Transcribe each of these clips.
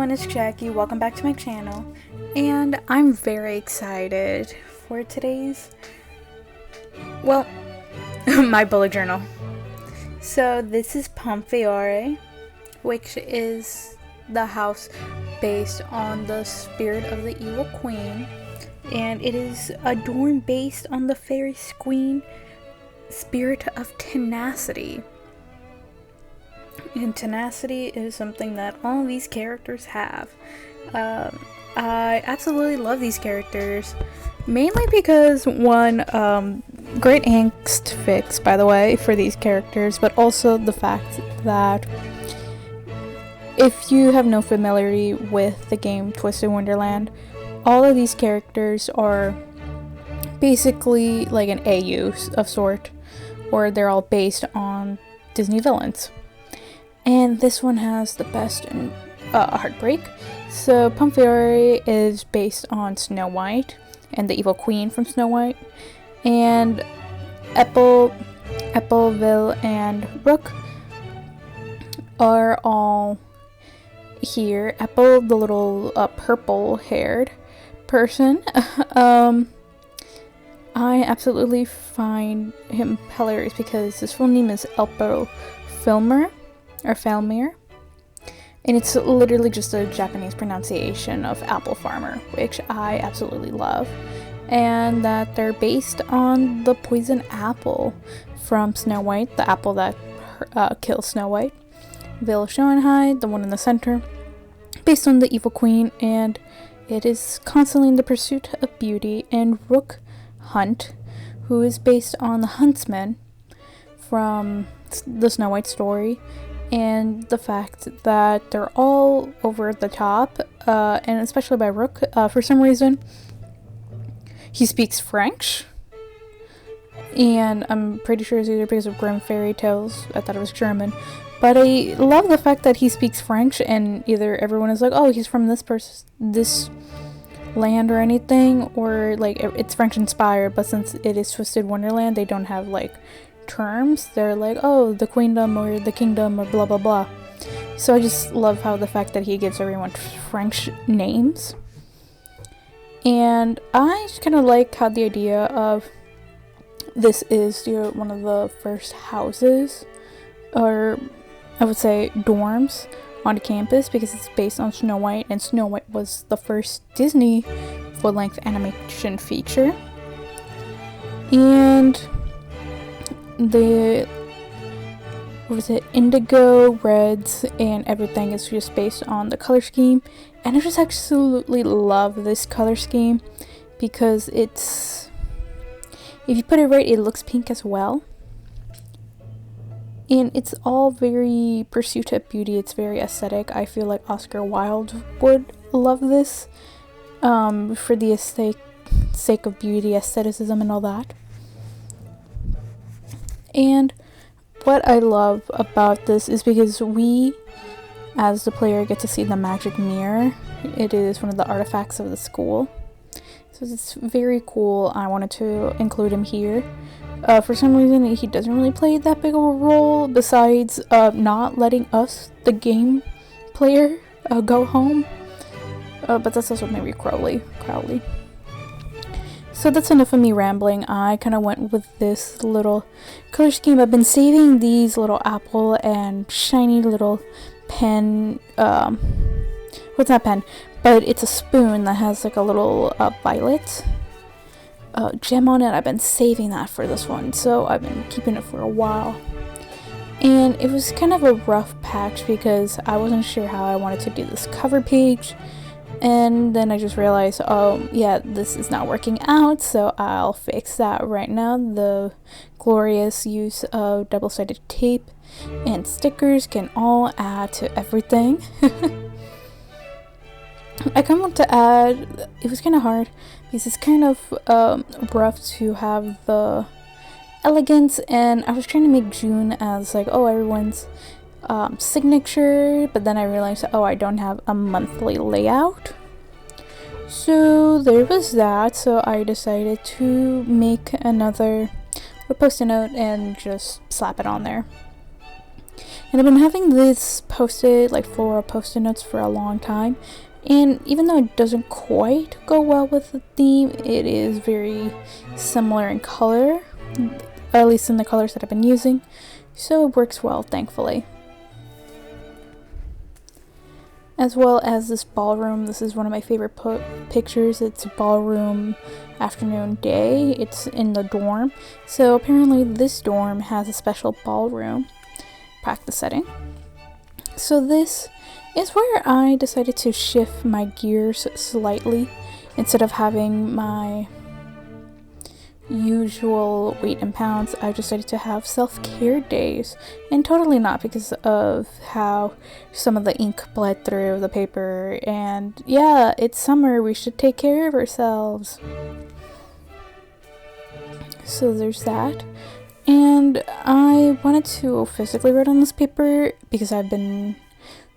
everyone, it's Jackie. Welcome back to my channel. And I'm very excited for today's, well, my bullet journal. So this is Pomefiore, which is the house based on the spirit of the evil queen. And it is adorned based on the fairy queen spirit of tenacity. And tenacity is something that all of these characters have. I absolutely love these characters, mainly because one, great angst fix, by the way, for these characters, but also the fact that if you have no familiarity with the game Twisted Wonderland, all of these characters are basically like an AU of sort, or they're all based on Disney villains. And this one has the best in heartbreak. So Pomefiore is based on Snow White and the evil queen from Snow White. And Vil and Rook are all here. Apple, the little purple-haired person. I absolutely find him hilarious because his full name is Felmir, and it's literally just a Japanese pronunciation of apple farmer, which I absolutely love. And that they're based on the poison apple from Snow White, the apple that kills Snow White. Vil Heart, the one in the center, based on the evil queen, and it is constantly in the pursuit of beauty. And Rook Hunt, who is based on the huntsman from the Snow White story, and the fact that they're all over the top, and especially by Rook, for some reason he speaks French, and I'm pretty sure it's either because of Grimm fairy tales. I thought it was German, but I love the fact that he speaks French, and either everyone is like, oh, he's from this land or anything, or like it's French inspired, but since it is Twisted Wonderland, they don't have like terms. They're like, oh, the queendom or the kingdom or blah blah blah. So I just love how the fact that he gives everyone French names. And I just kind of like how the idea of this is one of the first houses, or I would say dorms, on campus, because it's based on Snow White, and Snow White was the first Disney full-length animation feature. And the indigo, reds, and everything is just based on the color scheme. And I just absolutely love this color scheme because it's, if you put it right, it looks pink as well. And it's all very pursuit of beauty. It's very aesthetic. I feel like Oscar Wilde would love this, for the sake of beauty, aestheticism, and all that. And what I love about this is because we, as the player, get to see the magic mirror. It is one of the artifacts of the school. So it's very cool. I wanted to include him here. For some reason, he doesn't really play that big of a role, besides not letting us, the game player, go home. But that's also maybe Crowley. So that's enough of me rambling. I kind of went with this little color scheme. I've been saving these little apple and shiny little pen. What's that pen? But it's a spoon that has like a little violet gem on it. I've been saving that for this one, so I've been keeping it for a while. And it was kind of a rough patch because I wasn't sure how I wanted to do this cover page. And then I just realized, oh yeah, this is not working out, so I'll fix that right now. The glorious use of double-sided tape and stickers can all add to everything. I kind of want to add, it was kind of hard because it's kind of rough to have the elegance, and I was trying to make June as like, oh, everyone's signature, but then I realized, oh, I don't have a monthly layout. So there was that, so I decided to make another post-it note and just slap it on there. And I've been having this posted, like floral post-it notes for a long time. And even though it doesn't quite go well with the theme, it is very similar in color, at least in the colors that I've been using. So it works well, thankfully. As well as this ballroom. This is one of my favorite pictures. It's a ballroom afternoon day. It's in the dorm. So apparently this dorm has a special ballroom practice setting. So this is where I decided to shift my gears slightly. Instead of having my usual weight in pounds, I decided to have self-care days, and totally not because of how some of the ink bled through the paper. And yeah, it's summer, we should take care of ourselves. So there's that. And I wanted to physically write on this paper because I've been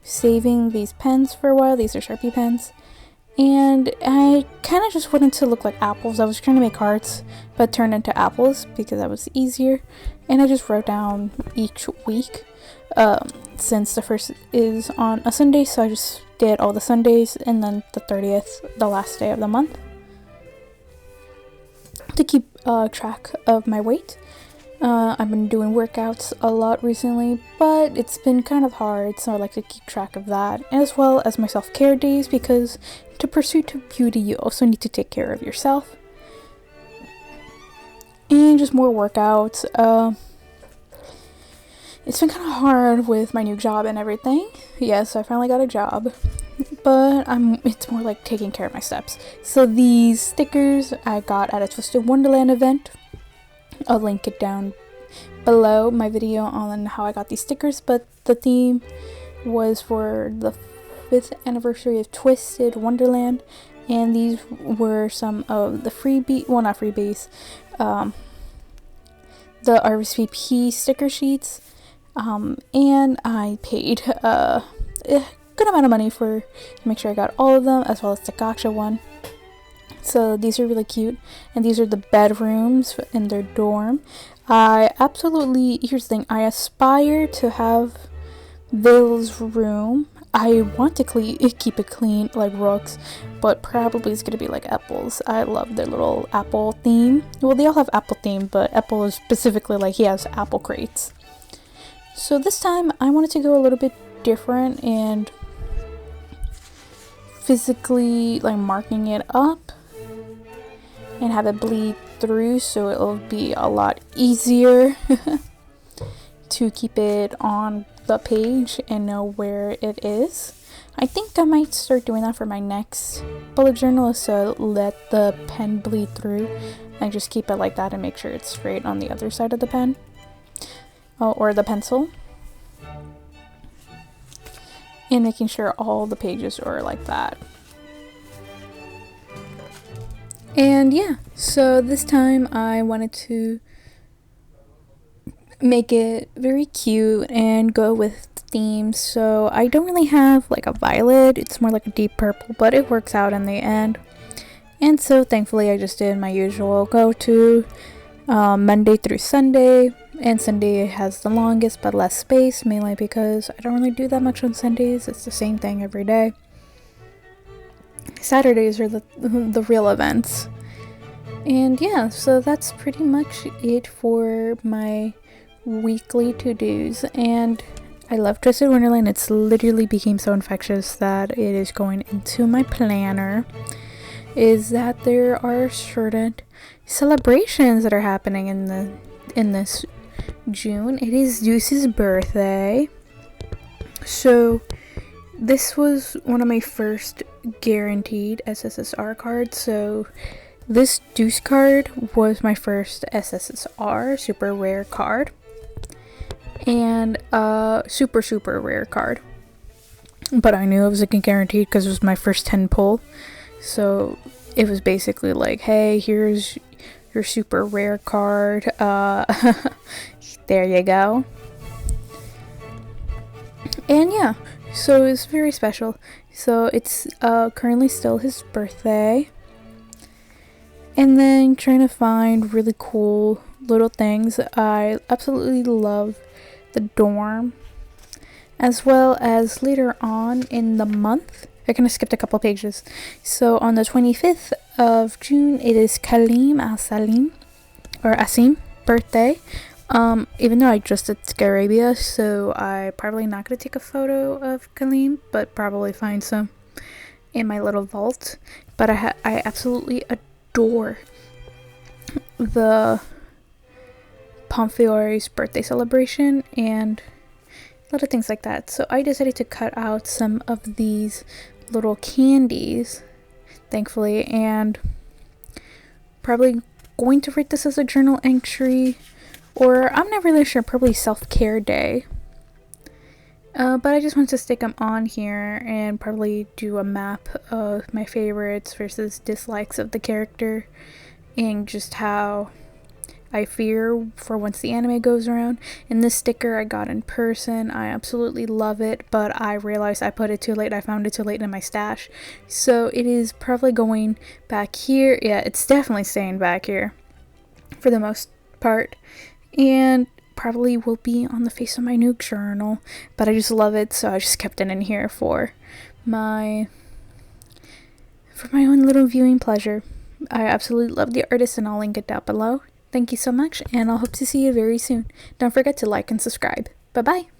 saving these pens for a while. These are Sharpie pens. And I kind of just wanted to look like apples. I was trying to make hearts, but turned into apples because that was easier. And I just wrote down each week, since the first is on a Sunday, so I just did all the Sundays, and then the 30th, the last day of the month, to keep track of my weight. I've been doing workouts a lot recently, but it's been kind of hard, so I like to keep track of that, as well as my self-care days, because to pursue to beauty, you also need to take care of yourself. And just more workouts. It's been kind of hard with my new job and everything. Yes, I finally got a job, but it's more like taking care of my steps. So these stickers I got at a Twisted Wonderland event. I'll link it down below my video on how I got these stickers, but the theme was for the 5th anniversary of Twisted Wonderland, and these were some of the not freebies, the RSVP sticker sheets, and I paid a good amount of money to make sure I got all of them, as well as the gotcha one. So these are really cute, and these are the bedrooms in their dorm. Here's the thing, I aspire to have Vil's room. I want to keep it clean like Rook's, but probably it's gonna be like Apple's. I love their little apple theme. Well, they all have apple theme, but Apple is specifically like he has apple crates. So this time I wanted to go a little bit different and physically like marking it up and have it bleed through, so it'll be a lot easier to keep it on the page and know where it is. I think I might start doing that for my next bullet journal, so let the pen bleed through and just keep it like that and make sure it's straight on the other side of the pen or the pencil, and making sure all the pages are like that. And yeah, so this time I wanted to make it very cute and go with themes. So I don't really have like a violet, it's more like a deep purple, but it works out in the end. And so thankfully I just did my usual go-to Monday through Sunday, and Sunday has the longest but less space, mainly because I don't really do that much on Sundays. It's the same thing every day. Saturdays are the real events. And yeah, so that's pretty much it for my weekly to-dos. And I love Twisted Wonderland. It's literally became so infectious that it is going into my planner. Is that there are certain celebrations that are happening in this June. It is Deuce's birthday. So this was one of my first guaranteed SSSR cards. So this Deuce card was my first SSSR super rare card, and super rare card, but I knew it was a guaranteed because it was my first 10 pull. So it was basically like, hey, here's your super rare card, there you go. And yeah, so it's very special. So it's currently still his birthday. And then trying to find really cool little things. I absolutely love the dorm. as well as later on in the month. I kind of skipped a couple pages. So on the 25th of June, it is Asim birthday. Even though I just did Scarabia, so I probably not gonna take a photo of Kaleem, but probably find some in my little vault. But I absolutely adore the Pomefiore's birthday celebration and a lot of things like that. So I decided to cut out some of these little candies, thankfully, and probably going to write this as a journal entry, or I'm not really sure, probably self-care day. But I just wanted to stick them on here and probably do a map of my favorites versus dislikes of the character and just how I fear for once the anime goes around. And this sticker I got in person. I absolutely love it, but I realized I put it too late. I found it too late in my stash. So it is probably going back here. Yeah, it's definitely staying back here for the most part. And probably will be on the face of my new journal, but I just love it, so I just kept it in here for my own little viewing pleasure. I absolutely love the artist, and I'll link it down below. Thank you so much, and I'll hope to see you very soon. Don't forget to like and subscribe. Bye bye.